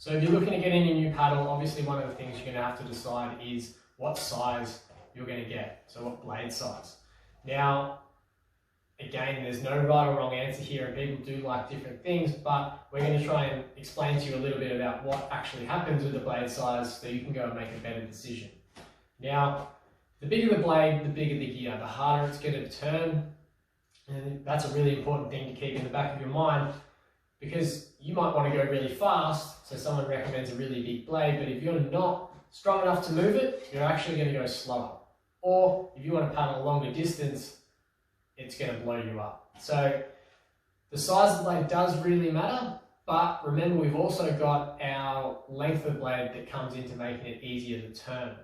So if you're looking to get in a new paddle, obviously one of the things you're going to have to decide is what size you're going to get, so what blade size. Now, again, there's no right or wrong answer here, and people do like different things, but we're going to try and explain to you a little bit about what actually happens with the blade size so you can go and make a better decision. Now, the bigger the blade, the bigger the gear, the harder it's going to turn, and that's a really important thing to keep in the back of your mind, because you might want to go really fast, so someone recommends a really big blade, but if you're not strong enough to move it, you're actually going to go slower. Or if you want to paddle a longer distance, it's going to blow you up. So the size of the blade does really matter, but remember we've also got our length of blade that comes into making it easier to turn.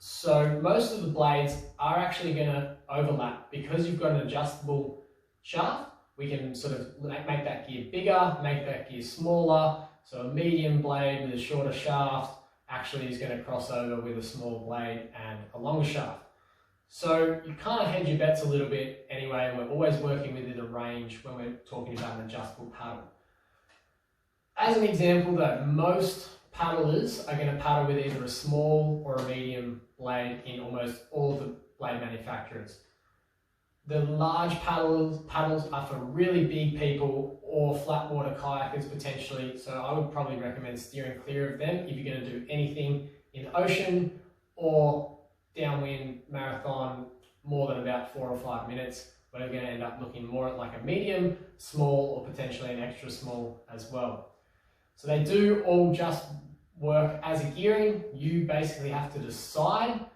So most of the blades are actually going to overlap because you've got an adjustable shaft. We can sort of make that gear bigger, make that gear smaller. So a medium blade with a shorter shaft actually is going to cross over with a small blade and a longer shaft. So you kind of hedge your bets a little bit anyway, and we're always working within a range when we're talking about an adjustable paddle. As an example though, most paddlers are going to paddle with either a small or a medium blade in almost all of the blade manufacturers. The large paddles are for really big people or flat water kayakers potentially, so I would probably recommend steering clear of them if you're going to do anything in the ocean or downwind marathon more than about 4 or 5 minutes. We're going to end up looking more at like a medium, small, or potentially an extra small as well. So they do all just work as a gearing. You basically have to decide.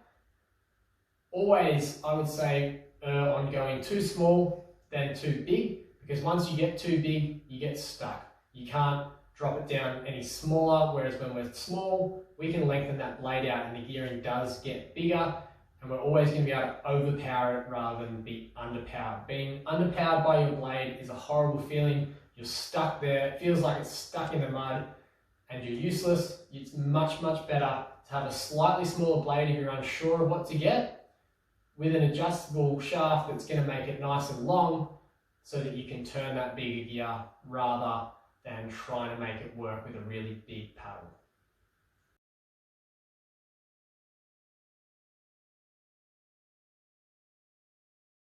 Always, I would say, on going too small than too big, because once you get too big, you get stuck. You can't drop it down any smaller, whereas when we're small, we can lengthen that blade out and the gearing does get bigger, and we're always going to be able to overpower it rather than be underpowered. Being underpowered by your blade is a horrible feeling. You're stuck there, it feels like it's stuck in the mud, and you're useless. It's much, much better to have a slightly smaller blade if you're unsure of what to get, with an adjustable shaft that's going to make it nice and long so that you can turn that bigger gear rather than trying to make it work with a really big paddle.